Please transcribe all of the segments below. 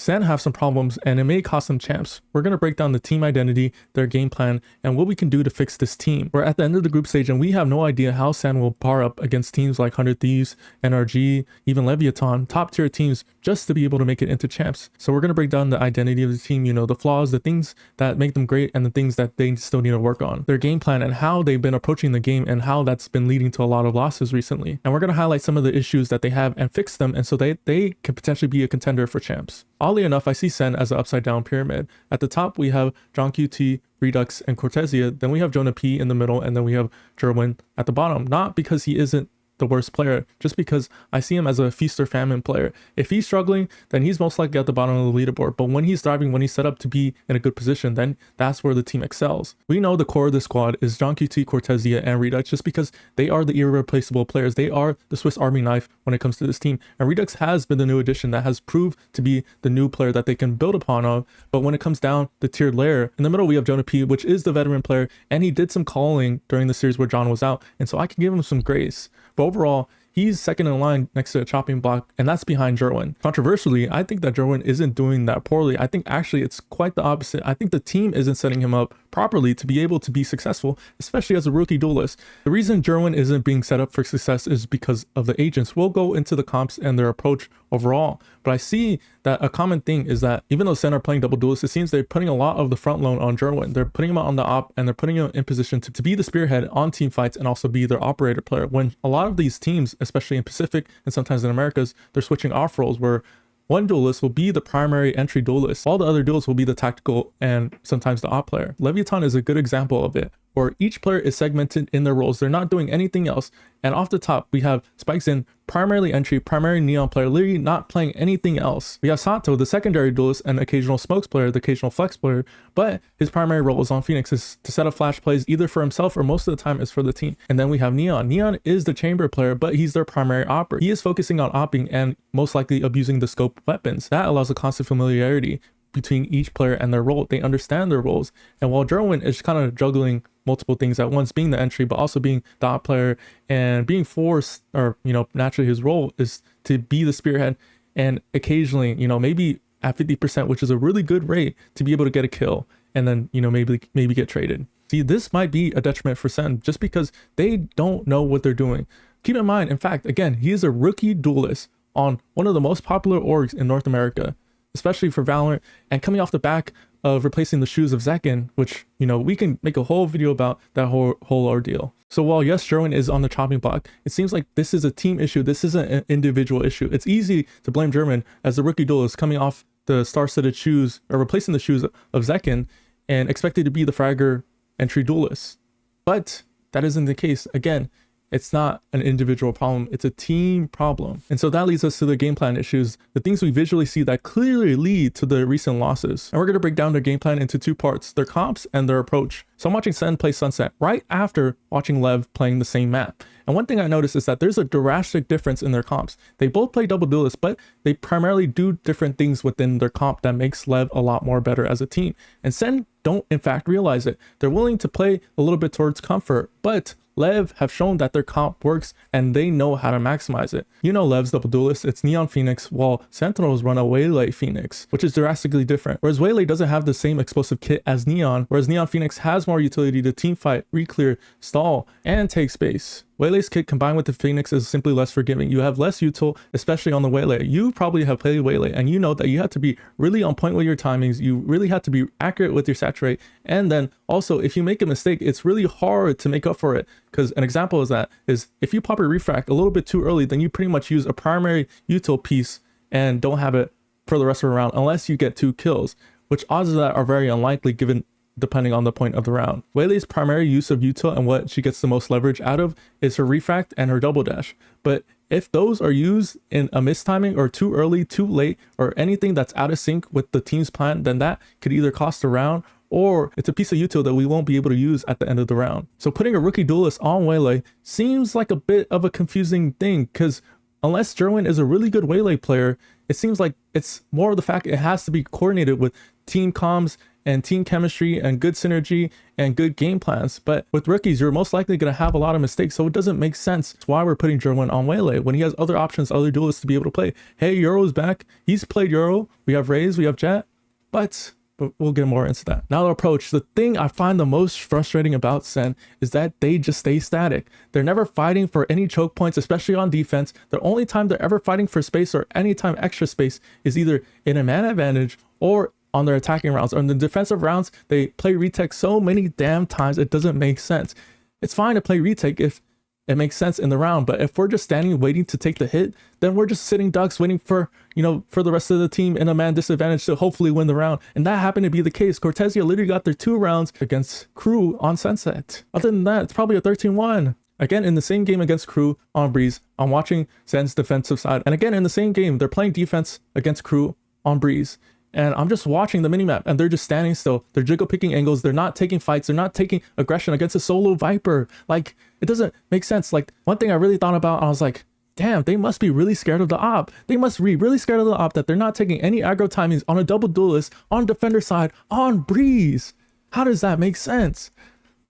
Sen have some problems and it may cost them champs. We're going to break down the team identity, their game plan, and what we can do to fix this team. We're at the end of the group stage and we have no idea how Sen will bar up against teams like 100 Thieves, NRG, even Leviatán, top tier teams, just to be able to make it into champs. So we're going to break down the identity of the team, you know, the flaws, the things that make them great, and the things that they still need to work on, their game plan and how they've been approaching the game and how that's been leading to a lot of losses recently. And we're going to highlight some of the issues that they have and fix them, and so they can potentially be a contender for champs. Oddly enough, I see Sen as an upside down pyramid. At the top, we have johnqt, reduxx, and cortezia. Then we have JonahP in the middle, and then we have Jerrwin at the bottom. Not because he isn't the worst player, just because I see him as a feast or famine player. If he's struggling, then he's most likely at the bottom of the leaderboard. But when he's thriving, when he's set up to be in a good position, then that's where the team excels. We know the core of the squad is johnqt, cortezia, and reduxx, just because they are the irreplaceable players. They are the Swiss Army knife when it comes to this team. And reduxx has been the new addition that has proved to be the new player that they can build upon of. But when it comes down the tiered layer, in the middle we have JonahP, which is the veteran player, and he did some calling during the series where John was out, and so I can give him some grace. But overall, he's second in line next to a chopping block, and that's behind Jerrwin. Controversially, I think that Jerrwin isn't doing that poorly. I think actually it's quite the opposite. I think the team isn't setting him up properly to be able to be successful, especially as a rookie duelist. The reason Jerrwin isn't being set up for success is because of the agents. We'll go into the comps and their approach overall, but I see that a common thing is that even though Sen are playing double duelists, it seems they're putting a lot of the front load on Jerrwin. They're putting him on the op, and they're putting him in position to be the spearhead on team fights and also be their operator player. When a lot of these teams, especially in Pacific and sometimes in Americas, they're switching off roles where one duelist will be the primary entry duelist. All the other duelists will be the tactical and sometimes the op player. Leviatán is a good example of it, where each player is segmented in their roles. They're not doing anything else. And off the top, we have SpikeZen, primarily entry, primary neon player, literally not playing anything else. We have Santo, the secondary duelist and occasional smokes player, the occasional flex player, but his primary role is on Phoenix is to set up flash plays either for himself or most of the time is for the team. And then we have Neon. Neon is the chamber player, but he's their primary operator. He is focusing on opping and most likely abusing the scope weapons. That allows a constant familiarity between each player and their role. They understand their roles. And while Jerrwin is kind of juggling multiple things at once, being the entry, but also being the op player and being forced, or, you know, naturally his role is to be the spearhead and occasionally, you know, maybe at 50%, which is a really good rate to be able to get a kill and then, you know, maybe get traded. See, this might be a detriment for Sen just because they don't know what they're doing. Keep in mind, in fact, again, he is a rookie duelist on one of the most popular orgs in North America, especially for Valorant, and coming off the back of replacing the shoes of Zekken, which, you know, we can make a whole video about that whole ordeal. So while yes, Jerrwin is on the chopping block, it seems like this is a team issue. This isn't an individual issue. It's easy to blame Jerrwin as the rookie duelist coming off the star-studded shoes or replacing the shoes of Zekken and expected to be the fragger entry duelist. But that isn't the case. Again, it's not an individual problem, it's a team problem. And so that leads us to the game plan issues, the things we visually see that clearly lead to the recent losses. And we're going to break down their game plan into two parts, their comps and their approach. So I'm watching Sen play Sunset right after watching Lev playing the same map. And one thing I noticed is that there's a drastic difference in their comps. They both play double duelists, but they primarily do different things within their comp that makes Lev a lot more better as a team. And Sen don't in fact realize it. They're willing to play a little bit towards comfort, but Lev have shown that their comp works and they know how to maximize it. You know Lev's double duelist, it's Neon Phoenix, while Sentinels run a Waylay Phoenix, which is drastically different. Whereas Waylay doesn't have the same explosive kit as Neon, whereas Neon Phoenix has more utility to team fight, re-clear, stall, and take space. Waylay's kit combined with the Phoenix is simply less forgiving. You have less util, especially on the Waylay. You probably have played Waylay and you know that you have to be really on point with your timings. You really have to be accurate with your saturate. And then also if you make a mistake, it's really hard to make up for it. Because an example is that is if you pop a refract a little bit too early, then you pretty much use a primary util piece and don't have it for the rest of the round unless you get 2 kills, which odds of that are very unlikely given depending on the point of the round. Waylay's primary use of util and what she gets the most leverage out of is her refract and her double dash. But if those are used in a mistiming or too early, too late, or anything that's out of sync with the team's plan, then that could either cost a round or it's a piece of util that we won't be able to use at the end of the round. So putting a rookie duelist on Waylay seems like a bit of a confusing thing because unless Jerrwin is a really good Waylay player, it seems like it's more of the fact it has to be coordinated with team comms and team chemistry and good synergy and good game plans. But with rookies, you're most likely going to have a lot of mistakes, so it doesn't make sense. That's why we're putting Jerrwin on Waylay when he has other options, other duelists to be able to play. Hey, Euro's back. He's played Euro. We have Raze, we have Jett, but we'll get more into that. Now the approach, the thing I find the most frustrating about Sen is that they just stay static. They're never fighting for any choke points, especially on defense. The only time they're ever fighting for space or any time extra space is either in a man advantage or on their attacking rounds. On the defensive rounds, they play retake so many damn times it doesn't make sense. It's fine to play retake if it makes sense in the round, but if we're just standing waiting to take the hit, then we're just sitting ducks waiting for, for the rest of the team in a man disadvantage to hopefully win the round. And that happened to be the case. Cortezia literally got their 2 rounds against Crew on Sunset. Other than that, it's probably a 13-1. Again, in the same game against Crew on Breeze, I'm watching Sen's defensive side. And again, in the same game, they're playing defense against Crew on Breeze. And I'm just watching the minimap and they're just standing still. They're jiggle picking angles. They're not taking fights. They're not taking aggression against a solo Viper. Like, it doesn't make sense. Like, one thing I really thought about, I was like, damn, they must be really scared of the op. They must be really scared of the op that they're not taking any aggro timings on a double duelist, on defender side, on Breeze. How does that make sense?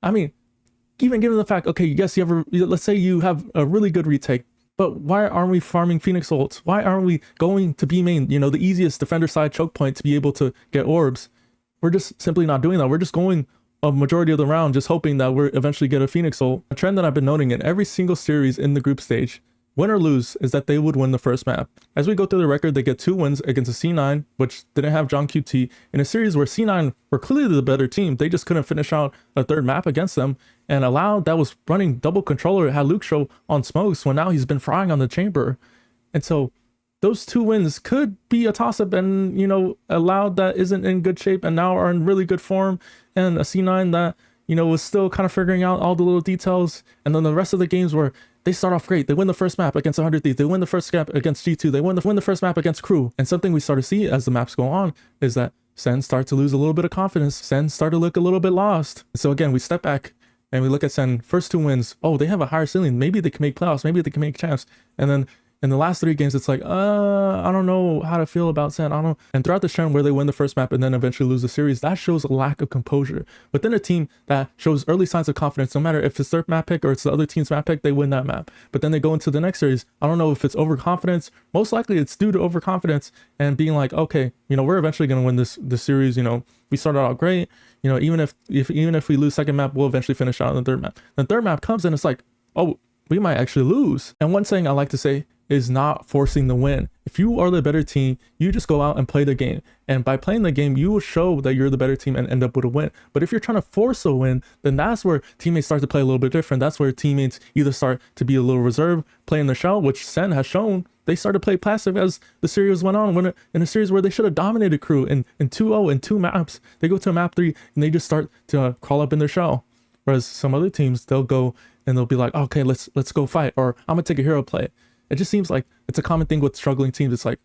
I mean, even given the fact, okay, yes, let's say you have a really good retake, but why aren't we farming Phoenix ults? Why aren't we going to B main, the easiest defender side choke point to be able to get orbs? We're just simply not doing that. We're just going a majority of the round just hoping that we'll eventually get a Phoenix ult. A trend that I've been noting in every single series in the group stage, win or lose, is that they would win the first map. As we go through the record, they get 2 wins against a C9, which didn't have johnqt, in a series where C9 were clearly the better team. They just couldn't finish out a 3rd map against them. And Allowed, that was running double controller, had Luke show on smokes when now he's been frying on the chamber. And so those 2 wins could be a toss-up, and Allowed that isn't in good shape and now are in really good form, and a C9 that was still kind of figuring out all the little details. And then the rest of the games where they start off great. They win the first map against 100 Thieves. They win the first map against G2. They win the first map against Crew. And something we start to see as the maps go on is that Sen start to lose a little bit of confidence. Sen start to look a little bit lost. So again, we step back and we look at Sen. First 2 wins. Oh, they have a higher ceiling. Maybe they can make playoffs. Maybe they can make champs. And then in the last 3 games, it's like, I don't know how to feel about Sen. I don't know. And throughout the trend where they win the first map and then eventually lose the series, that shows a lack of composure. Within a team that shows early signs of confidence, no matter if it's their map pick or it's the other team's map pick, they win that map. But then they go into the next series. I don't know if it's overconfidence. Most likely it's due to overconfidence and being like, okay, we're eventually going to win this series. We started out great. Even if we lose second map, we'll eventually finish out on the 3rd map. The 3rd map comes and it's like, oh, we might actually lose. And one thing I like to say is not forcing the win. If you are the better team, you just go out and play the game. And by playing the game, you will show that you're the better team and end up with a win. But if you're trying to force a win, then that's where teammates start to play a little bit different. That's where teammates either start to be a little reserved, play in the shell, which Sen has shown. They started to play passive as the series went on. When in a series where they should have dominated Crew in 2-0 in 2 maps, they go to map 3 and they just start to crawl up in their shell. Whereas some other teams, they'll go and they'll be like, okay, let's go fight, or I'm gonna take a hero play. It just seems like it's a common thing with struggling teams. It's like,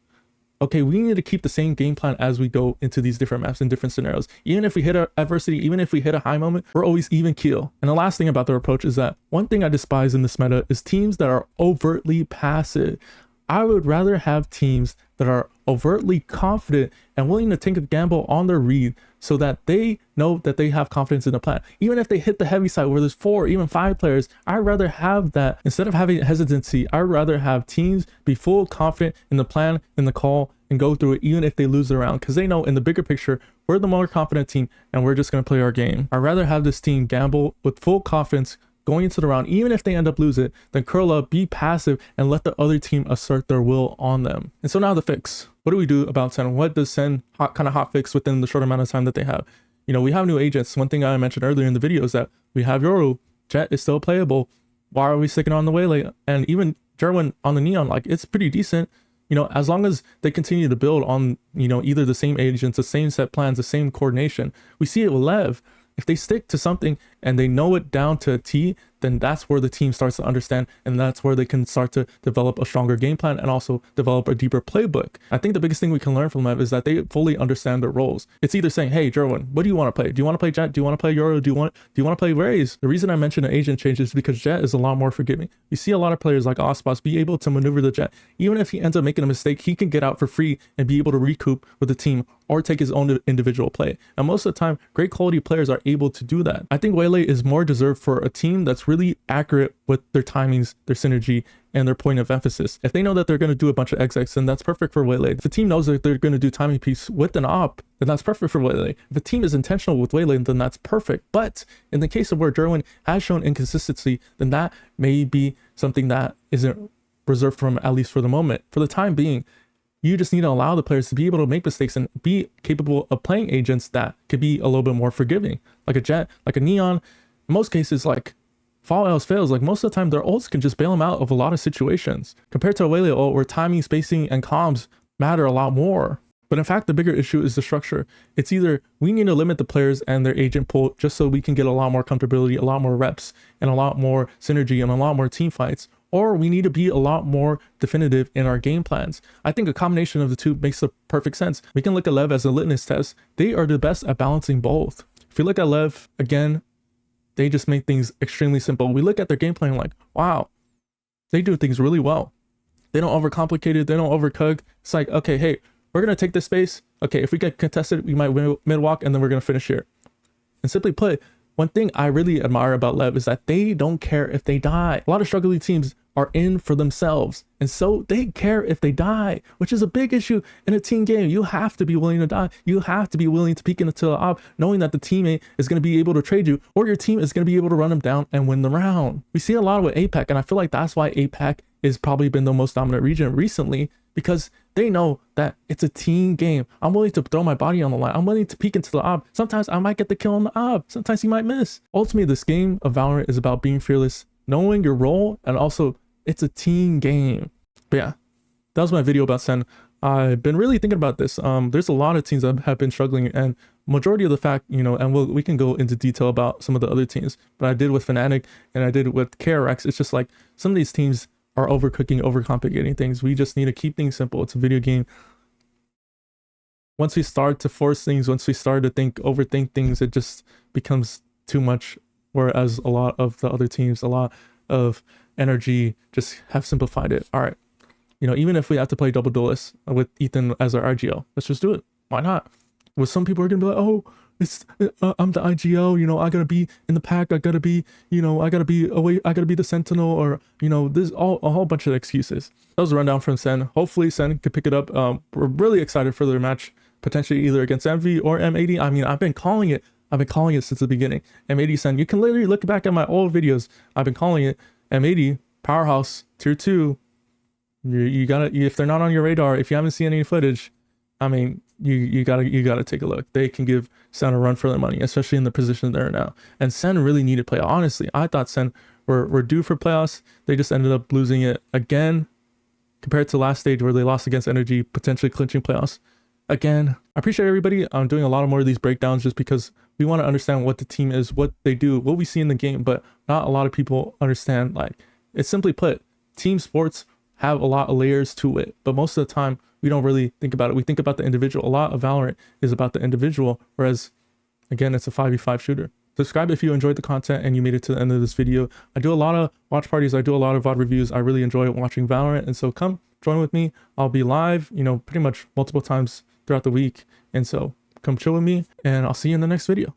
okay, we need to keep the same game plan as we go into these different maps and different scenarios. Even if we hit adversity, even if we hit a high moment, we're always even keel. And the last thing about their approach is that one thing I despise in this meta is teams that are overtly passive. I would rather have teams that are overtly confident and willing to take a gamble on their read so that they know that they have confidence in the plan. Even if they hit the heavy side where there's 4, even 5 players, I'd rather have that. Instead of having hesitancy, I'd rather have teams be full confident in the plan, in the call, and go through it even if they lose the round, because they know in the bigger picture, we're the more confident team and we're just going to play our game. I'd rather have this team gamble with full confidence going into the round, even if they end up losing, then curl up, be passive, and let the other team assert their will on them. And so now the fix. What do we do about Sen? What does Sen kind of hot fix within the short amount of time that they have? We have new agents. One thing I mentioned earlier in the video is that we have Euro. Jett is still playable. Why are we sticking on the Waylay? And even Jerrwin on the Neon, like, it's pretty decent. As long as they continue to build on, either the same agents, the same set plans, the same coordination. We see it with Lev. If they stick to something and they know it down to a T, then that's where the team starts to understand, and that's where they can start to develop a stronger game plan and also develop a deeper playbook. I think the biggest thing we can learn from them is that they fully understand their roles. It's either saying, hey Jerrwin, what do you want to play? Do you want to play Jett? Do you want to play Yoru? Do you want to play Raze? The reason I mentioned an agent change is because Jett is a lot more forgiving. You see a lot of players like Ospas be able to maneuver the Jett. Even if he ends up making a mistake, he can get out for free and be able to recoup with the team or take his own individual play. And most of the time, great quality players are able to do that. I think Waylay is more deserved for a team that's really accurate with their timings, their synergy, and their point of emphasis. If they know that they're going to do a bunch of XX, then that's perfect for Waylay. If the team knows that they're going to do timing piece with an op, then that's perfect for Waylay. If a team is intentional with Waylay, then that's perfect. But in the case of where Jerrwin has shown inconsistency, then that may be something that isn't reserved for him, at least for the moment. For the time being, you just need to allow the players to be able to make mistakes and be capable of playing agents that could be a little bit more forgiving. Like a Jett, like a Neon. In most cases, like Fall else fails, like most of the time their ults can just bail them out of a lot of situations. Compared to a Waylay ult where timing, spacing, and comms matter a lot more. But in fact, the bigger issue is the structure. It's either we need to limit the players and their agent pool just so we can get a lot more comfortability, a lot more reps, and a lot more synergy, and a lot more team fights, or we need to be a lot more definitive in our game plans. I think a combination of the two makes the perfect sense. We can look at Lev as a litmus test. They are the best at balancing both. If you look at Lev, again, they just make things extremely simple. We look at their game plan like, wow, they do things really well. They don't overcomplicate it. They don't overcook. It's like, okay, hey, we're going to take this space. Okay, if we get contested, we might win mid-walk, and then we're going to finish here. And simply put, one thing I really admire about Lev is that they don't care if they die. A lot of struggling teams are in for themselves, and so they care if they die, which is a big issue in a team game. You have to be willing to die. You have to be willing to peek into the op, knowing that the teammate is going to be able to trade you, or your team is going to be able to run them down and win the round. We see a lot with APAC, and I feel like that's why APAC has probably been the most dominant region recently, because they know that it's a team game. I'm willing to throw my body on the line. I'm willing to peek into the op. Sometimes I might get the kill on the op. Sometimes he might miss. Ultimately, this game of Valorant is about being fearless, knowing your role, and also it's a team game. But yeah, that was my video about Sen. I've been really thinking about this. There's a lot of teams that have been struggling, and majority of the fact, you know, and we can go into detail about some of the other teams, but I did with Fnatic and I did with KRX. It's just like some of these teams are overcooking, overcomplicating things. We just need to keep things simple. It's a video game. Once we start to force things, once we start to overthink things, it just becomes too much. Whereas a lot of the other teams, a lot of energy, just have simplified it. All right, you know, even if we have to play double duelist with Ethan as our IGL, let's just do it. Why not? With some people are gonna be like, oh, it's I'm the IGL, you know, I gotta be in the pack, I gotta be, you know, I gotta be away, I gotta be the Sentinel, or, you know, there's a whole bunch of excuses. That was a rundown from Sen. Hopefully Sen could pick it up. We're really excited for their match, potentially either against MV or M80. I mean, I've been calling it since the beginning. M80Sen, you can literally look back at my old videos. I've been calling it M80 powerhouse tier 2. You gotta, if they're not on your radar, if you haven't seen any footage, I mean, you gotta take a look. They can give Sen a run for their money, especially in the position they're in now. And Sen really needed play. Honestly, I thought Sen were due for playoffs. They just ended up losing it again compared to last stage where they lost against Energy, potentially clinching playoffs again. I appreciate everybody. I'm doing a lot more of these breakdowns just because we want to understand what the team is, what they do, what we see in the game, but not a lot of people understand. Like, it's simply put, team sports have a lot of layers to it, but most of the time we don't really think about it. We think about the individual. A lot of Valorant is about the individual, whereas again, it's a 5v5 shooter. Subscribe if you enjoyed the content and you made it to the end of this video. I do a lot of watch parties. I do a lot of VOD reviews. I really enjoy watching Valorant, and so come join with me. I'll be live, you know, pretty much multiple times throughout the week, and so come chill with me, and I'll see you in the next video.